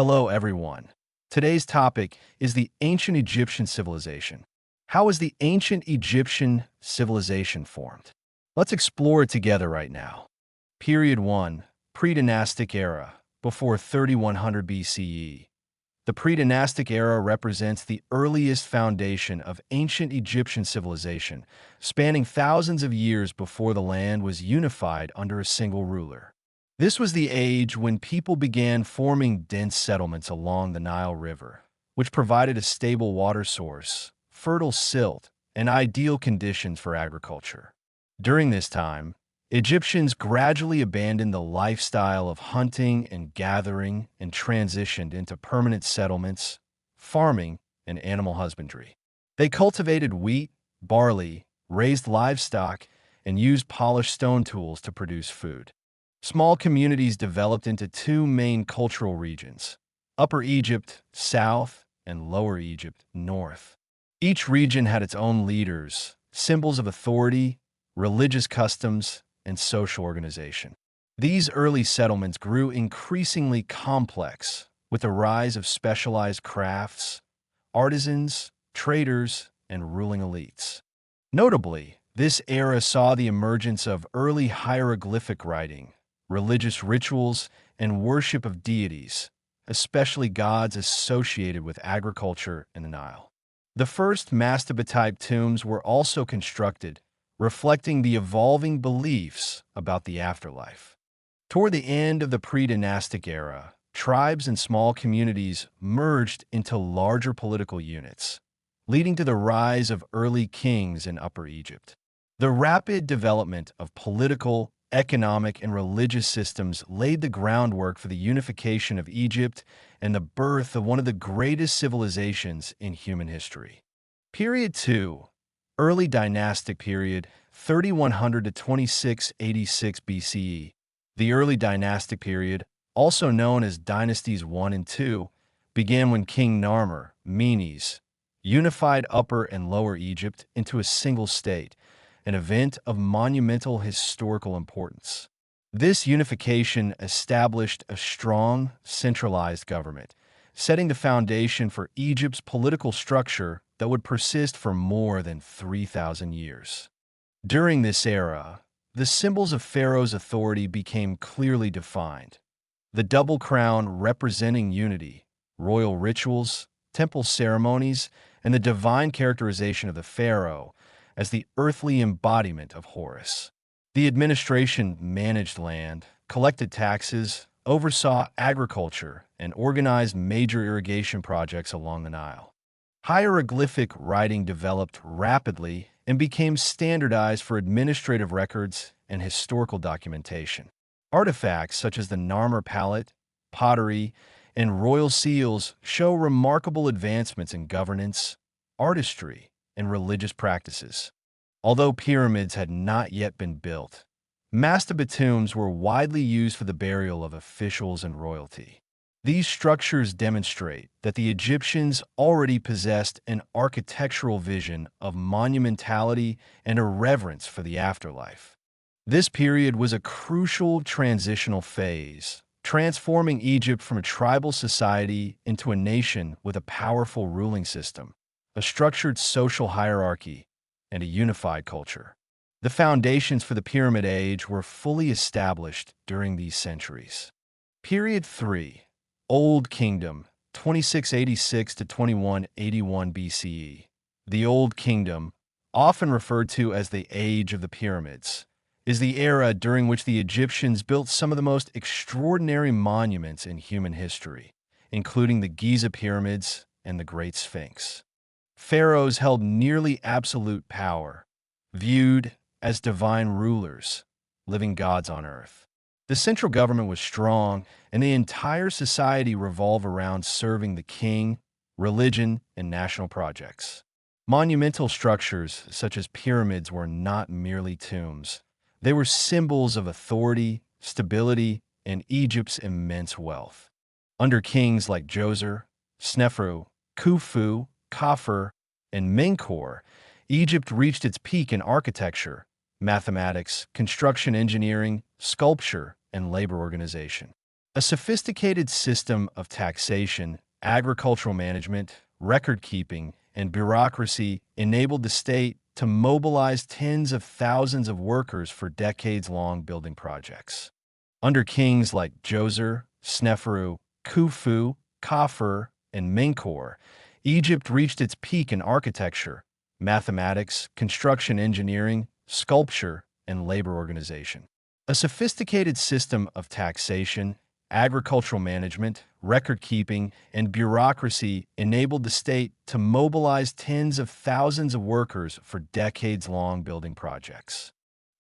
Hello, everyone. Today's topic is the ancient Egyptian civilization. How was the ancient Egyptian civilization formed? Let's explore it together right now. Period 1. Pre-dynastic era, before 3100 BCE. The pre-dynastic era represents the earliest foundation of ancient Egyptian civilization, spanning thousands of years before the land was unified under a single ruler. This was the age when people began forming dense settlements along the Nile River, which provided a stable water source, fertile silt, and ideal conditions for agriculture. During this time, Egyptians gradually abandoned the lifestyle of hunting and gathering and transitioned into permanent settlements, farming, and animal husbandry. They cultivated wheat, barley, raised livestock, and used polished stone tools to produce food. Small communities developed into two main cultural regions: Upper Egypt, south, and Lower Egypt, north. Each region had its own leaders, symbols of authority, religious customs, and social organization. These early settlements grew increasingly complex with the rise of specialized crafts, artisans, traders, and ruling elites. Notably, this era saw the emergence of early hieroglyphic writing, religious rituals, and worship of deities, especially gods associated with agriculture and the Nile. The first mastaba-type tombs were also constructed, reflecting the evolving beliefs about the afterlife. Toward the end of the pre-dynastic era, tribes and small communities merged into larger political units, leading to the rise of early kings in Upper Egypt. The rapid development of political, economic, and religious systems laid the groundwork for the unification of Egypt and the birth of one of the greatest civilizations in human history. Period 2. Early dynastic period, 3100 to 2686 BCE. The early dynastic period, also known as Dynasties 1 and 2, began when King Narmer, Menes, unified Upper and Lower Egypt into a single state, an event of monumental historical importance. This unification established a strong, centralized government, setting the foundation for Egypt's political structure that would persist for more than 3,000 years. During this era, the symbols of Pharaoh's authority became clearly defined. The double crown representing unity, royal rituals, temple ceremonies, and the divine characterization of the pharaoh as the earthly embodiment of Horus. The administration managed land, collected taxes, oversaw agriculture, and organized major irrigation projects along the Nile. Hieroglyphic writing developed rapidly and became standardized for administrative records and historical documentation. Artifacts such as the Narmer palette, pottery, and royal seals show remarkable advancements in governance, artistry, and religious practices. Although pyramids had not yet been built, mastaba tombs were widely used for the burial of officials and royalty. These structures demonstrate that the Egyptians already possessed an architectural vision of monumentality and a reverence for the afterlife. This period was a crucial transitional phase, transforming Egypt from a tribal society into a nation with a powerful ruling system, a structured social hierarchy, and a unified culture. The foundations for the Pyramid Age were fully established during these centuries. Period 3. Old Kingdom, 2686 to 2181 BCE. The Old Kingdom, often referred to as the Age of the Pyramids, is the era during which the Egyptians built some of the most extraordinary monuments in human history, including the Giza Pyramids and the Great Sphinx. Pharaohs held nearly absolute power, viewed as divine rulers, living gods on earth. The central government was strong, and the entire society revolved around serving the king, religion, and national projects. Monumental structures such as pyramids were not merely tombs. They were symbols of authority, stability, and Egypt's immense wealth. Under kings like Djoser, Snefru, Khufu, Khafre, and Menkaure, Egypt reached its peak in architecture, mathematics, construction engineering, sculpture, and labor organization. A sophisticated system of taxation, agricultural management, record-keeping, and bureaucracy enabled the state to mobilize tens of thousands of workers for decades-long building projects. Under kings like Djoser, Sneferu, Khufu, Khafre, and Menkaure, Egypt reached its peak in architecture, mathematics, construction engineering, sculpture, and labor organization. A sophisticated system of taxation, agricultural management, record-keeping, and bureaucracy enabled the state to mobilize tens of thousands of workers for decades-long building projects.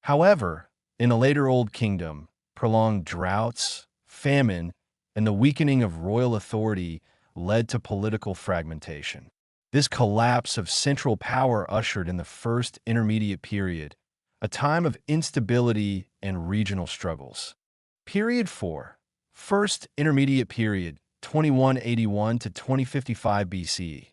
However, in the later Old Kingdom, prolonged droughts, famine, and the weakening of royal authority led to political fragmentation. This collapse of central power ushered in the First Intermediate Period, a time of instability and regional struggles. Period 4. First Intermediate Period, 2181 to 2055 BCE.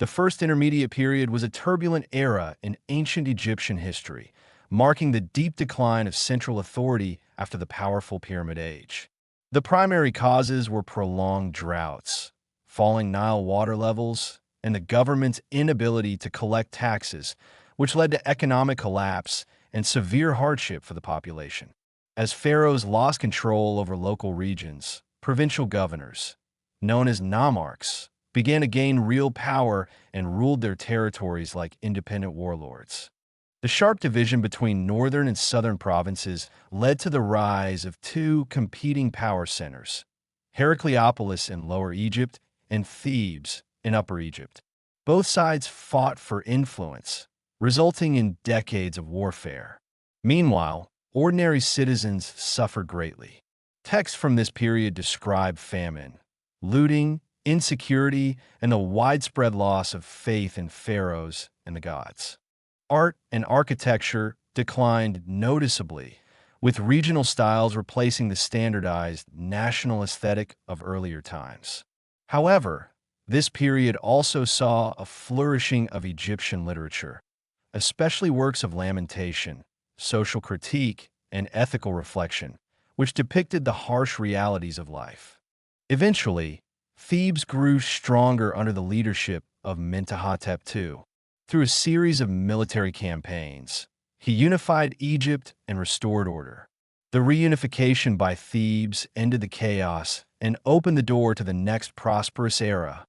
The First Intermediate Period was a turbulent era in ancient Egyptian history, marking the deep decline of central authority after the powerful Pyramid Age. The primary causes were prolonged droughts, falling Nile water levels, and the government's inability to collect taxes, which led to economic collapse and severe hardship for the population. As pharaohs lost control over local regions, provincial governors, known as nomarchs, began to gain real power and ruled their territories like independent warlords. The sharp division between northern and southern provinces led to the rise of two competing power centers, Heracleopolis in Lower Egypt and Thebes in Upper Egypt. Both sides fought for influence, resulting in decades of warfare. Meanwhile, ordinary citizens suffered greatly. Texts from this period describe famine, looting, insecurity, and the widespread loss of faith in pharaohs and the gods. Art and architecture declined noticeably, with regional styles replacing the standardized national aesthetic of earlier times. However, this period also saw a flourishing of Egyptian literature, especially works of lamentation, social critique, and ethical reflection, which depicted the harsh realities of life. Eventually, Thebes grew stronger under the leadership of Mentuhotep II. Through a series of military campaigns, he unified Egypt and restored order. The reunification by Thebes ended the chaos and opened the door to the next prosperous era,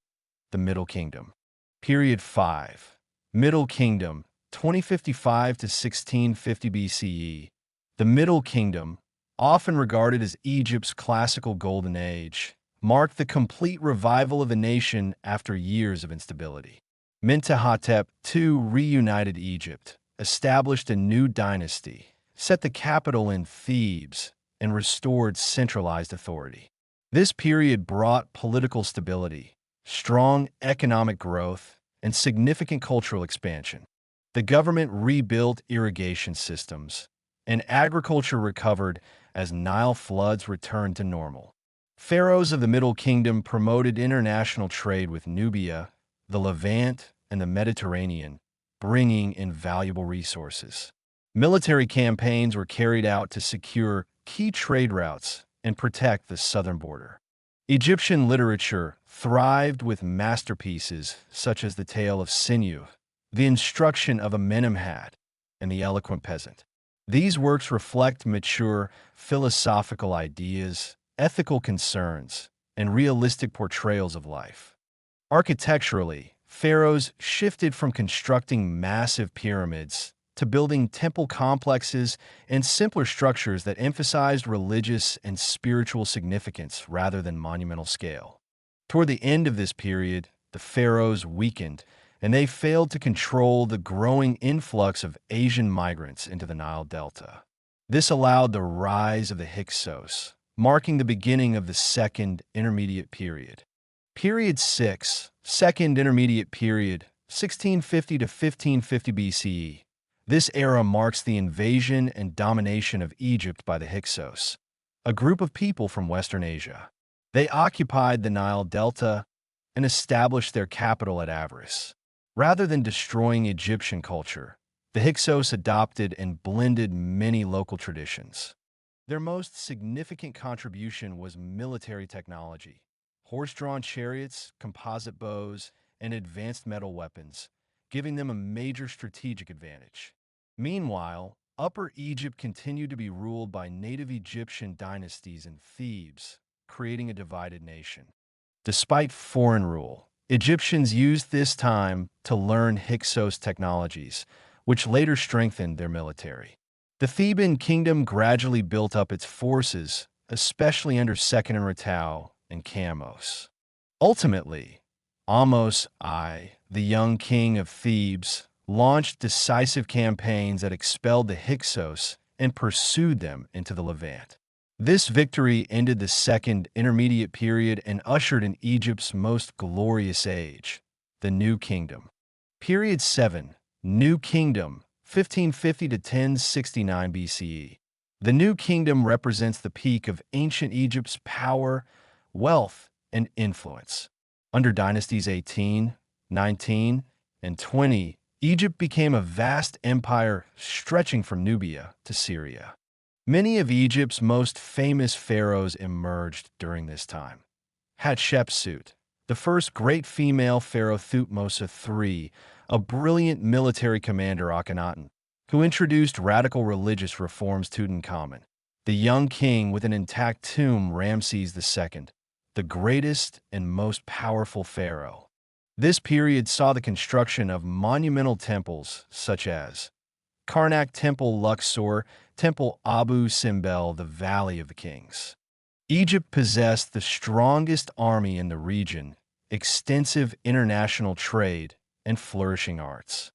the Middle Kingdom. Period 5. Middle Kingdom, 2055 to 1650 BCE. The Middle Kingdom, often regarded as Egypt's classical golden age, marked the complete revival of the nation after years of instability. Mentuhotep II reunited Egypt, established a new dynasty, set the capital in Thebes, and restored centralized authority. This period brought political stability, strong economic growth, and significant cultural expansion. The government rebuilt irrigation systems, and agriculture recovered as Nile floods returned to normal. Pharaohs of the Middle Kingdom promoted international trade with Nubia, the Levant, and the Mediterranean, bringing in valuable resources. Military campaigns were carried out to secure key trade routes and protect the southern border. Egyptian literature thrived with masterpieces such as the Tale of Sinew, the Instruction of Amenemhat, and the Eloquent Peasant. These works reflect mature philosophical ideas, ethical concerns, and realistic portrayals of life. Architecturally, pharaohs shifted from constructing massive pyramids to building temple complexes and simpler structures that emphasized religious and spiritual significance rather than monumental scale. Toward the end of this period, the pharaohs weakened, and they failed to control the growing influx of Asian migrants into the Nile Delta. This allowed the rise of the Hyksos, marking the beginning of the Second Intermediate Period. Period 6, Second Intermediate Period, 1650 to 1550 BCE. This era marks the invasion and domination of Egypt by the Hyksos, a group of people from Western Asia. They occupied the Nile Delta and established their capital at Avaris. Rather than destroying Egyptian culture, the Hyksos adopted and blended many local traditions. Their most significant contribution was military technology. Horse-drawn chariots, composite bows, and advanced metal weapons, giving them a major strategic advantage. Meanwhile, Upper Egypt continued to be ruled by native Egyptian dynasties in Thebes, creating a divided nation. Despite foreign rule, Egyptians used this time to learn Hyksos technologies, which later strengthened their military. The Theban kingdom gradually built up its forces, especially under Seqenenretau and Kamose. Ultimately, Ahmose I, the young king of Thebes, launched decisive campaigns that expelled the Hyksos and pursued them into the Levant. This victory ended the Second Intermediate Period and ushered in Egypt's most glorious age, the New Kingdom. Period 7, New Kingdom, 1550 to 1069 BCE. The New Kingdom represents the peak of ancient Egypt's power, wealth, and influence. Under dynasties 18, 19, and 20, Egypt became a vast empire stretching from Nubia to Syria. Many of Egypt's most famous pharaohs emerged during this time. Hatshepsut, the first great female pharaoh Thutmose III, a brilliant military commander Akhenaten, who introduced radical religious reforms Tutankhamun, the young king with an intact tomb Ramses II, the greatest and most powerful pharaoh. This period saw the construction of monumental temples such as Karnak Temple Luxor, Temple Abu Simbel, the Valley of the Kings. Egypt possessed the strongest army in the region, extensive international trade, and flourishing arts.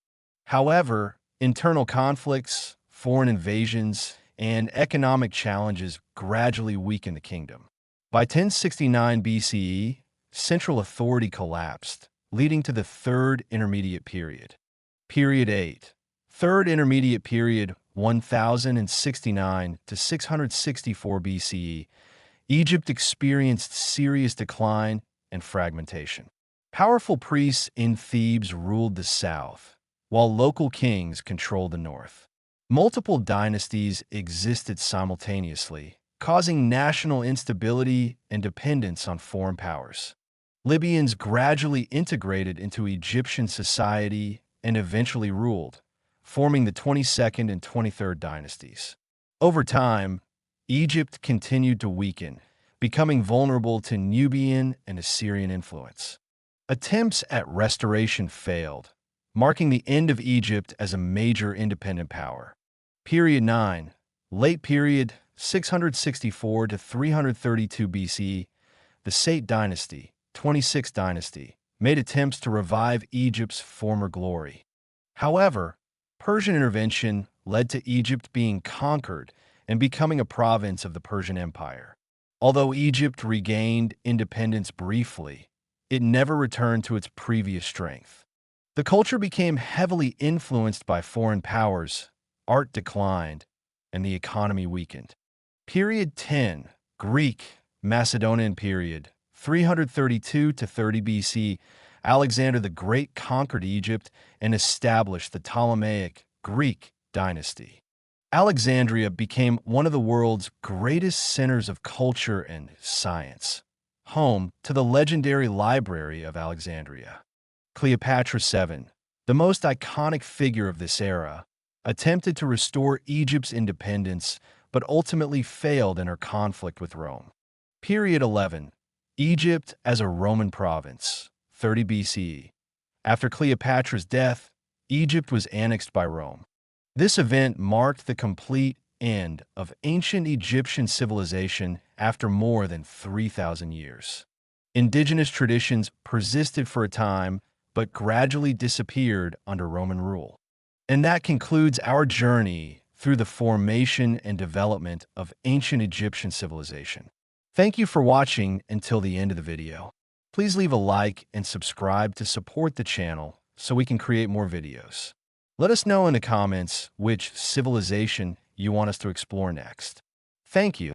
However, internal conflicts, foreign invasions, and economic challenges gradually weakened the kingdom. By 1069 BCE, central authority collapsed, leading to the Third Intermediate Period. Period 8. Third Intermediate Period, 1069 to 664 BCE, Egypt experienced serious decline and fragmentation. Powerful priests in Thebes ruled the south, while local kings controlled the north. Multiple dynasties existed simultaneously, causing national instability and dependence on foreign powers. Libyans gradually integrated into Egyptian society and eventually ruled, forming the 22nd and 23rd dynasties. Over time, Egypt continued to weaken, becoming vulnerable to Nubian and Assyrian influence. Attempts at restoration failed, marking the end of Egypt as a major independent power. Period 9, late period 664 to 332 BCE, the Sate dynasty, 26th dynasty, made attempts to revive Egypt's former glory. However, Persian intervention led to Egypt being conquered and becoming a province of the Persian Empire. Although Egypt regained independence briefly, it never returned to its previous strength. The culture became heavily influenced by foreign powers, art declined, and the economy weakened. Period 10, Greek, Macedonian period, 332 to 30 BC, Alexander the Great conquered Egypt and established the Ptolemaic Greek dynasty. Alexandria became one of the world's greatest centers of culture and science, home to the legendary Library of Alexandria. Cleopatra VII, the most iconic figure of this era, attempted to restore Egypt's independence but ultimately failed in her conflict with Rome. Period 11, Egypt as a Roman province, 30 BCE. After Cleopatra's death, Egypt was annexed by Rome. This event marked the complete end of ancient Egyptian civilization after more than 3,000 years. Indigenous traditions persisted for a time, but gradually disappeared under Roman rule. And that concludes our journey through the formation and development of ancient Egyptian civilization. Thank you for watching until the end of the video. Please leave a like and subscribe to support the channel so we can create more videos. Let us know in the comments which civilization you want us to explore next. Thank you.